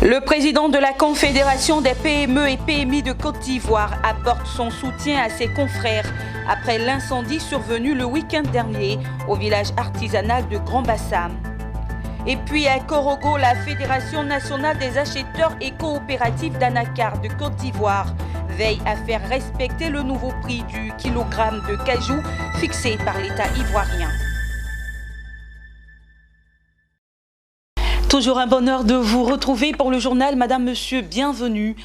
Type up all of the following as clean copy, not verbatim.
Le président de la Confédération des PME et PMI de Côte d'Ivoire apporte son soutien à ses confrères après l'incendie survenu le week-end dernier au village artisanal de Grand Bassam. Et puis à Korogo, la Fédération nationale des acheteurs et coopératives d'anacards de Côte d'Ivoire veille à faire respecter le nouveau prix du kilogramme de cajou fixé par l'État ivoirien. Toujours un bonheur de vous retrouver pour le journal Madame, Monsieur, bienvenue.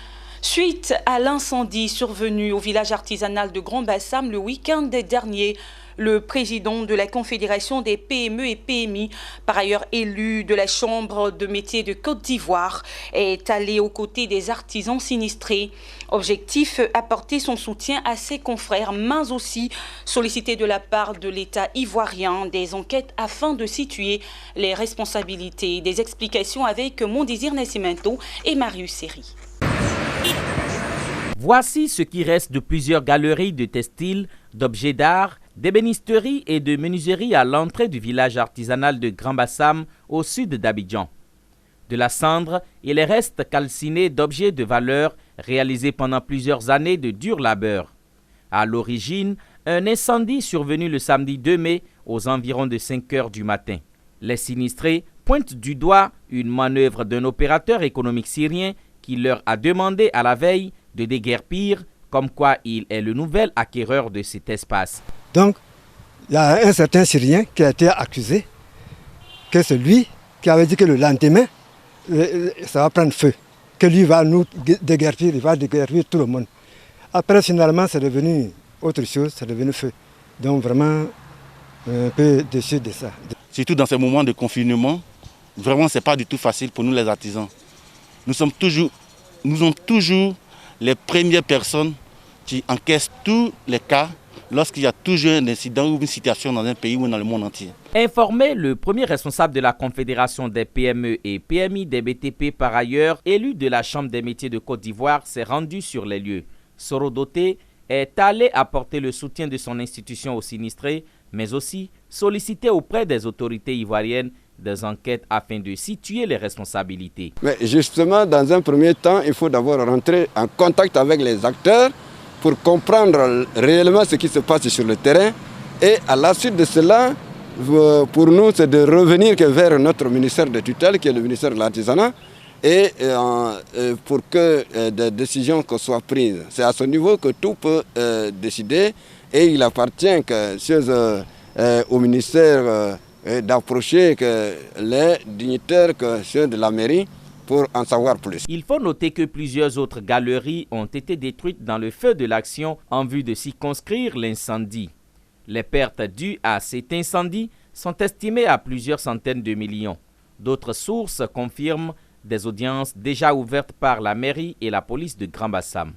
Suite à l'incendie survenu au village artisanal de Grand Bassam le week-end dernier, le président de la Confédération des PME et PMI, par ailleurs élu de la Chambre de métiers de Côte d'Ivoire, est allé aux côtés des artisans sinistrés. Objectif, apporter son soutien à ses confrères, mais aussi solliciter de la part de l'État ivoirien des enquêtes afin de situer les responsabilités. Des explications avec Mondésir Nascimento et Marius Seri. Voici ce qui reste de plusieurs galeries de textiles, d'objets d'art, d'ébénisterie et de menuiserie à l'entrée du village artisanal de Grand Bassam au sud d'Abidjan. De la cendre et les restes calcinés d'objets de valeur réalisés pendant plusieurs années de dur labeur. À l'origine, un incendie survenu le samedi 2 mai aux environs de 5 heures du matin. Les sinistrés pointent du doigt une manœuvre d'un opérateur économique syrien qui leur a demandé à la veille de déguerpir, comme quoi il est le nouvel acquéreur de cet espace. Donc, il y a un certain Syrien qui a été accusé, que c'est lui qui avait dit que le lendemain, ça va prendre feu, que lui va nous déguerpir, il va déguerpir tout le monde. Après, finalement, c'est devenu autre chose, c'est devenu feu. Donc, vraiment, un peu déçu de ça. Surtout dans ces moments de confinement, vraiment, ce n'est pas du tout facile pour nous les artisans. Nous sommes toujours les premières personnes qui encaissent tous les cas lorsqu'il y a toujours un incident ou une situation dans un pays ou dans le monde entier. Informé, le premier responsable de la Confédération des PME et PMI des BTP par ailleurs, élu de la Chambre des métiers de Côte d'Ivoire, s'est rendu sur les lieux. Soro Doté est allé apporter le soutien de son institution aux sinistrés, mais aussi solliciter auprès des autorités ivoiriennes des enquêtes afin de situer les responsabilités. Mais justement, dans un premier temps, il faut d'abord rentrer en contact avec les acteurs pour comprendre réellement ce qui se passe sur le terrain. Et à la suite de cela, pour nous, c'est de revenir vers notre ministère de tutelle, qui est le ministère de l'Artisanat, et pour que des décisions soient prises. C'est à ce niveau que tout peut décider, et il appartient au ministère d'approcher les dignitaires que ceux de la mairie pour en savoir plus. Il faut noter que plusieurs autres galeries ont été détruites dans le feu de l'action en vue de circonscrire l'incendie. Les pertes dues à cet incendie sont estimées à plusieurs centaines de millions. D'autres sources confirment des audiences déjà ouvertes par la mairie et la police de Grand Bassam.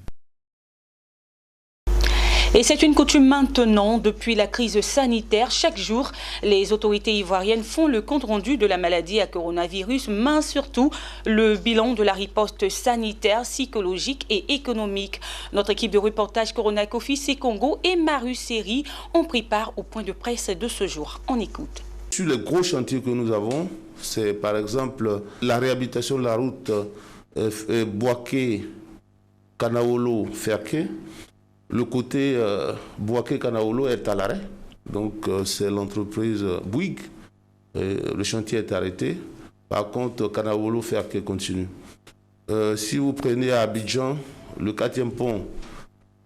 Et c'est une coutume maintenant, depuis la crise sanitaire. Chaque jour, les autorités ivoiriennes font le compte-rendu de la maladie à coronavirus, mais surtout le bilan de la riposte sanitaire, psychologique et économique. Notre équipe de reportage Corona Kofi Congo et Marius Seri ont pris part au point de presse de ce jour. On écoute. Sur les gros chantiers que nous avons, c'est par exemple la réhabilitation de la route Boaké-Kanaolo-Ferké. Le côté Boaké-Kanaolo est à l'arrêt, donc c'est l'entreprise Bouygues. Le chantier est arrêté. Par contre, Kanaolo-Ferké continue. Si vous prenez à Abidjan, le 4e pont,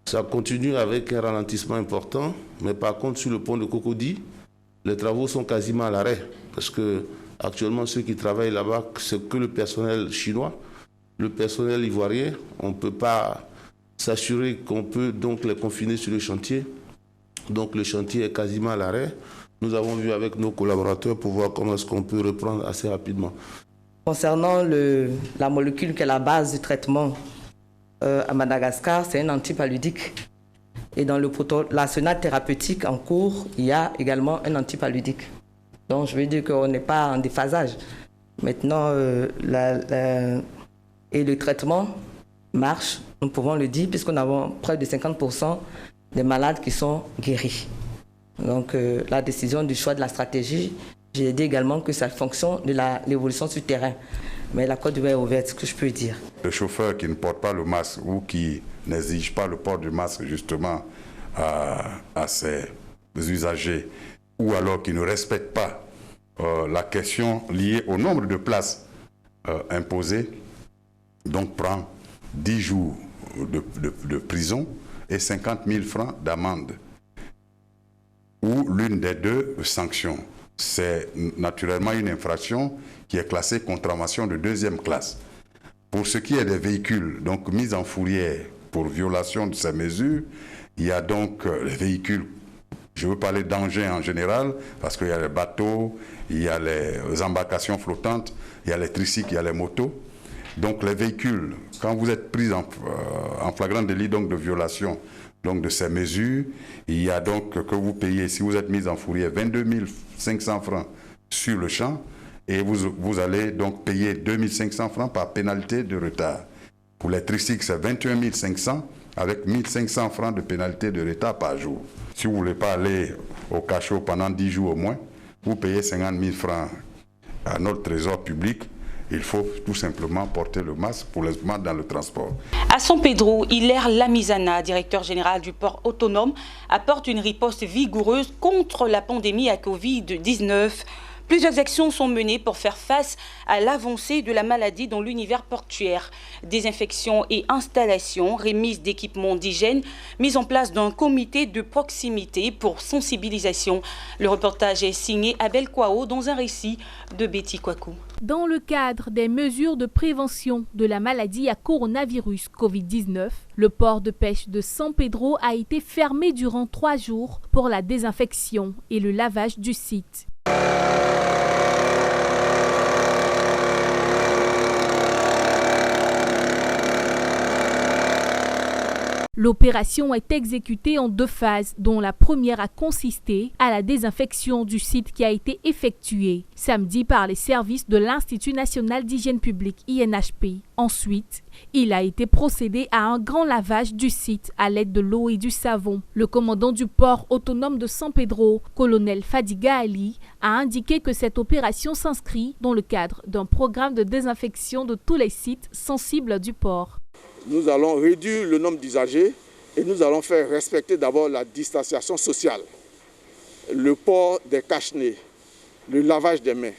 ça continue avec un ralentissement important. Mais par contre, sur le pont de Cocody, les travaux sont quasiment à l'arrêt. Parce que actuellement, ceux qui travaillent là-bas, c'est que le personnel chinois. Le personnel ivoirien, on ne peut pas s'assurer qu'on peut donc les confiner sur le chantier. Donc le chantier est quasiment à l'arrêt. Nous avons vu avec nos collaborateurs pour voir comment est-ce qu'on peut reprendre assez rapidement. Concernant la molécule qui est la base du traitement à Madagascar, c'est un antipaludique. Et dans l'arsenal thérapeutique en cours, il y a également un antipaludique. Donc je veux dire qu'on n'est pas en déphasage. Maintenant, et le traitement marche, nous pouvons le dire, puisqu'on a près de 50% des malades qui sont guéris. Donc la décision du choix de la stratégie, j'ai dit également que c'est en fonction de l'évolution sur le terrain. Mais la Côte d'Ivoire est ouverte, ce que je peux dire. Le chauffeur qui ne porte pas le masque ou qui n'exige pas le port du masque justement à ses usagers, ou alors qui ne respecte pas la question liée au nombre de places imposées, donc prend 10 jours de prison et 50 000 francs d'amende, ou l'une des deux sanctions. C'est naturellement une infraction qui est classée contravention de 2e classe. Pour ce qui est des véhicules donc mis en fourrière pour violation de ces mesures, il y a donc les véhicules, je veux parler d'engins en général, parce qu'il y a les bateaux, il y a les embarcations flottantes, il y a les tricycles, il y a les motos. Donc les véhicules, quand vous êtes pris en flagrant délit donc de violation donc de ces mesures, il y a donc que vous payez, si vous êtes mis en fourrière, 22 500 francs sur le champ, et vous allez donc payer 2 500 francs par pénalité de retard. Pour les tricycles, c'est 21 500 avec 1 500 francs de pénalité de retard par jour. Si vous ne voulez pas aller au cachot pendant 10 jours au moins, vous payez 50 000 francs à notre trésor public. Il faut tout simplement porter le masque pour les mettre dans le transport. À San Pedro, Hilaire Lamizana, directeur général du port autonome, apporte une riposte vigoureuse contre la pandémie à Covid-19. Plusieurs actions sont menées pour faire face à l'avancée de la maladie dans l'univers portuaire. Désinfection et installation, remise d'équipements d'hygiène, mise en place d'un comité de proximité pour sensibilisation. Le reportage est signé Abel Kwao dans un récit de Betty Kwaku. Dans le cadre des mesures de prévention de la maladie à coronavirus Covid-19, le port de pêche de San Pedro a été fermé durant 3 jours pour la désinfection et le lavage du site. L'opération est exécutée en 2 phases, dont la première a consisté à la désinfection du site qui a été effectuée samedi par les services de l'Institut national d'hygiène publique INHP. Ensuite, il a été procédé à un grand lavage du site à l'aide de l'eau et du savon. Le commandant du port autonome de San Pedro, colonel Fadiga Ali, a indiqué que cette opération s'inscrit dans le cadre d'un programme de désinfection de tous les sites sensibles du port. Nous allons réduire le nombre d'usagers et nous allons faire respecter d'abord la distanciation sociale, le port des cache-nez, le lavage des mains.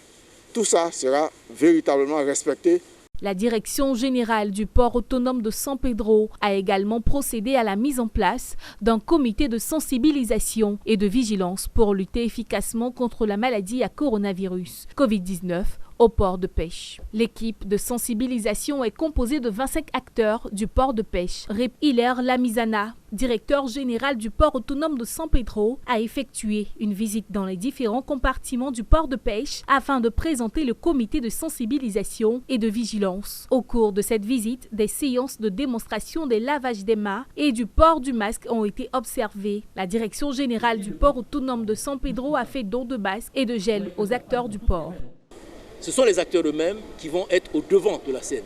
Tout ça sera véritablement respecté. La direction générale du port autonome de San Pedro a également procédé à la mise en place d'un comité de sensibilisation et de vigilance pour lutter efficacement contre la maladie à coronavirus Covid-19 au port de pêche. L'équipe de sensibilisation est composée de 25 acteurs du port de pêche. Hilaire Lamizana, directeur général du port autonome de San Pedro, a effectué une visite dans les différents compartiments du port de pêche afin de présenter le comité de sensibilisation et de vigilance. Au cours de cette visite, des séances de démonstration des lavages des mains et du port du masque ont été observées. La direction générale du port autonome de San Pedro a fait don de masques et de gel aux acteurs du port. Ce sont les acteurs eux-mêmes qui vont être au devant de la scène.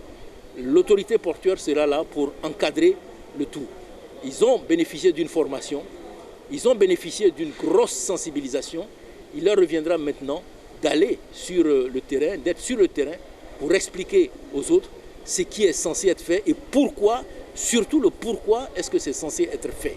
L'autorité portuaire sera là pour encadrer le tout. Ils ont bénéficié d'une formation, ils ont bénéficié d'une grosse sensibilisation. Il leur reviendra maintenant d'aller sur le terrain, d'être sur le terrain pour expliquer aux autres ce qui est censé être fait et pourquoi, surtout le pourquoi est-ce que c'est censé être fait.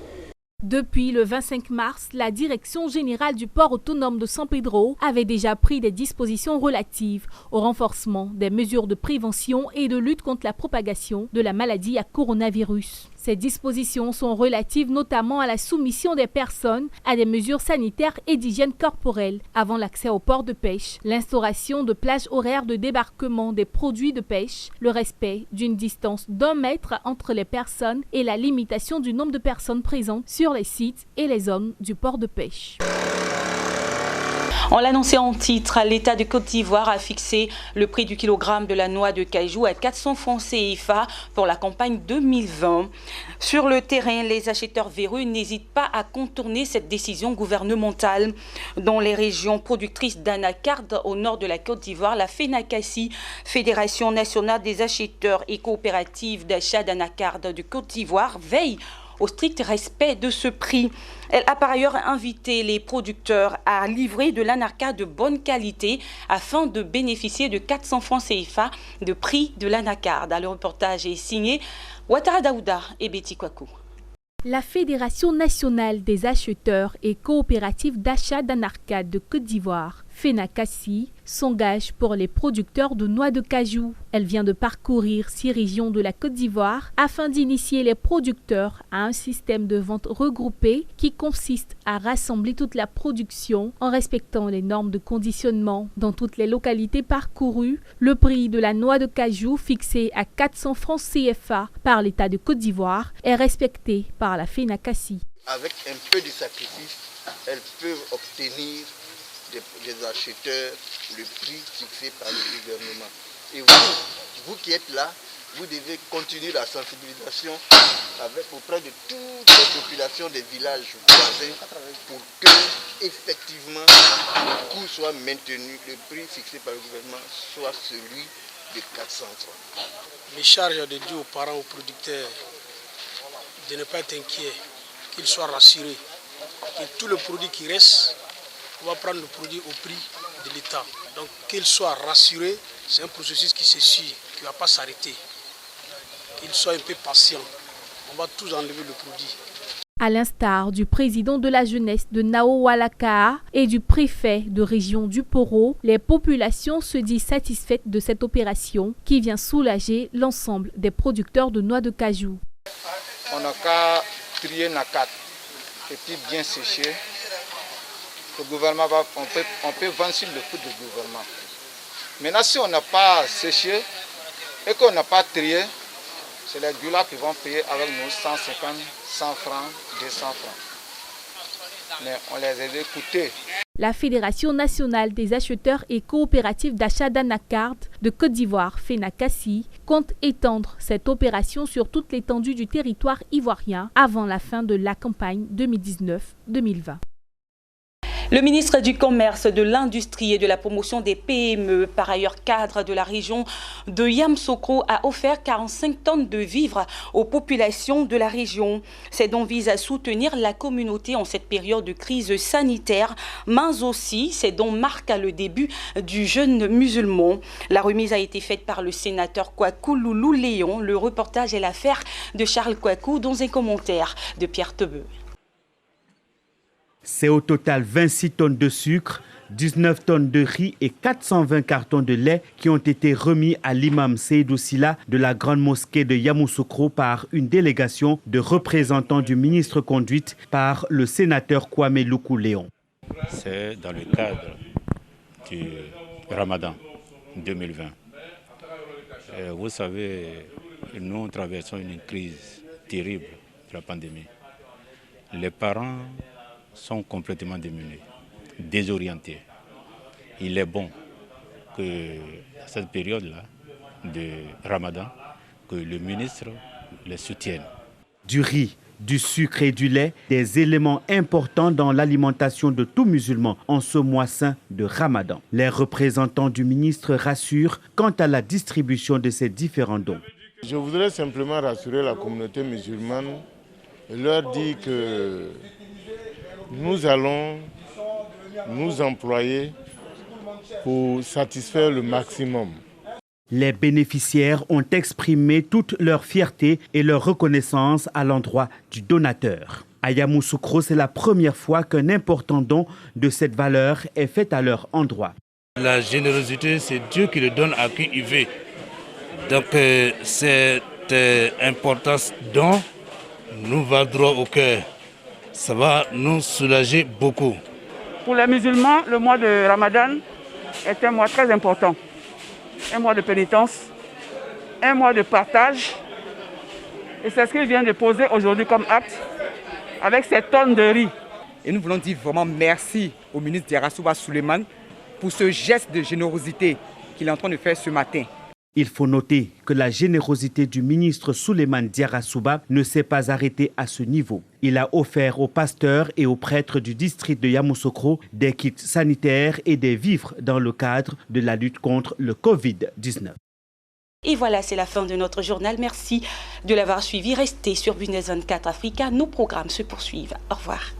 Depuis le 25 mars, la direction générale du port autonome de San Pedro avait déjà pris des dispositions relatives au renforcement des mesures de prévention et de lutte contre la propagation de la maladie à coronavirus. Ces dispositions sont relatives notamment à la soumission des personnes à des mesures sanitaires et d'hygiène corporelle avant l'accès au port de pêche, l'instauration de plages horaires de débarquement des produits de pêche, le respect d'une distance d'1 mètre entre les personnes et la limitation du nombre de personnes présentes sur les sites et les zones du port de pêche. On l'annonçait en titre, l'État de Côte d'Ivoire a fixé le prix du kilogramme de la noix de cajou à 400 francs CFA pour la campagne 2020. Sur le terrain, les acheteurs véreux n'hésitent pas à contourner cette décision gouvernementale. Dans les régions productrices d'anacarde au nord de la Côte d'Ivoire, la FENACACI, Fédération nationale des acheteurs et coopératives d'achat d'anacarde de Côte d'Ivoire, veille au strict respect de ce prix. Elle a par ailleurs invité les producteurs à livrer de l'anacarde de bonne qualité afin de bénéficier de 400 francs CFA de prix de l'anacarde. Le reportage est signé Ouattara Daouda et Betty Kwaku. La Fédération nationale des acheteurs et coopératives d'achat d'anacarde de Côte d'Ivoire, FENACACI, s'engage pour les producteurs de noix de cajou. Elle vient de parcourir 6 régions de la Côte d'Ivoire afin d'initier les producteurs à un système de vente regroupé qui consiste à rassembler toute la production en respectant les normes de conditionnement. Dans toutes les localités parcourues, le prix de la noix de cajou fixé à 400 francs CFA par l'État de Côte d'Ivoire est respecté par la FENACACI. Avec un peu de sacrifice, elles peuvent obtenir des acheteurs le prix fixé par le gouvernement. Et vous qui êtes là, vous devez continuer la sensibilisation auprès de toutes les populations des villages voisins pour que effectivement le coût soit maintenu, le prix fixé par le gouvernement soit celui de 400 francs. Mes charges de dire aux parents, aux producteurs de ne pas être inquiets, qu'ils soient rassurés, que tout le produit qui reste, on va prendre le produit au prix de l'État. Donc qu'ils soient rassurés, c'est un processus qui se suit, qui ne va pas s'arrêter. Qu'ils soient un peu patients. On va tous enlever le produit. À l'instar du président de la jeunesse de Nao Walaka et du préfet de région du Poro, les populations se disent satisfaites de cette opération qui vient soulager l'ensemble des producteurs de noix de cajou. On n'a qu'à trier Nakat et puis bien sécher. Le gouvernement on peut vendre sur le coût du gouvernement. Maintenant, si on n'a pas séché et qu'on n'a pas trié, c'est les goulas qui vont payer avec nous 150, 100 francs, 200 francs. Mais on les a écoutés. La Fédération nationale des acheteurs et coopératives d'achat d'anacarde de Côte d'Ivoire, FENACACI, compte étendre cette opération sur toute l'étendue du territoire ivoirien avant la fin de la campagne 2019-2020. Le ministre du Commerce, de l'Industrie et de la Promotion des PME, par ailleurs cadre de la région de Yamoussoukro, a offert 45 tonnes de vivres aux populations de la région. Ces dons visent à soutenir la communauté en cette période de crise sanitaire, mais aussi ces dons marquent le début du jeûne musulman. La remise a été faite par le sénateur Kwaku Loulou Léon. Le reportage est l'affaire de Charles Kwaku dans un commentaire de Pierre Tebeu. C'est au total 26 tonnes de sucre, 19 tonnes de riz et 420 cartons de lait qui ont été remis à l'imam Seydou Silla de la grande mosquée de Yamoussoukro par une délégation de représentants du ministre conduite par le sénateur Kwame Loukou Léon. C'est dans le cadre du Ramadan 2020. Vous savez, nous traversons une crise terrible de la pandémie. Les parents sont complètement démunis, désorientés. Il est bon que, à cette période-là de Ramadan, que le ministre les soutienne. Du riz, du sucre et du lait, des éléments importants dans l'alimentation de tout musulman en ce mois saint de Ramadan. Les représentants du ministre rassurent quant à la distribution de ces différents dons. Je voudrais simplement rassurer la communauté musulmane et leur dire que nous allons nous employer pour satisfaire le maximum. Les bénéficiaires ont exprimé toute leur fierté et leur reconnaissance à l'endroit du donateur. À Yamoussoukro, c'est la première fois qu'un important don de cette valeur est fait à leur endroit. La générosité, c'est Dieu qui le donne à qui il veut. Donc cette importance don nous va droit au cœur. Ça va nous soulager beaucoup. Pour les musulmans, le mois de Ramadan est un mois très important. Un mois de pénitence, un mois de partage. Et c'est ce qu'il vient de poser aujourd'hui comme acte avec ces tonnes de riz. Et nous voulons dire vraiment merci au ministre Diarra Souba Souleymane pour ce geste de générosité qu'il est en train de faire ce matin. Il faut noter que la générosité du ministre Souleymane Diarra Souba ne s'est pas arrêtée à ce niveau. Il a offert aux pasteurs et aux prêtres du district de Yamoussoukro des kits sanitaires et des vivres dans le cadre de la lutte contre le Covid-19. Et voilà, c'est la fin de notre journal. Merci de l'avoir suivi. Restez sur Bundes 24 Africa. Nos programmes se poursuivent. Au revoir.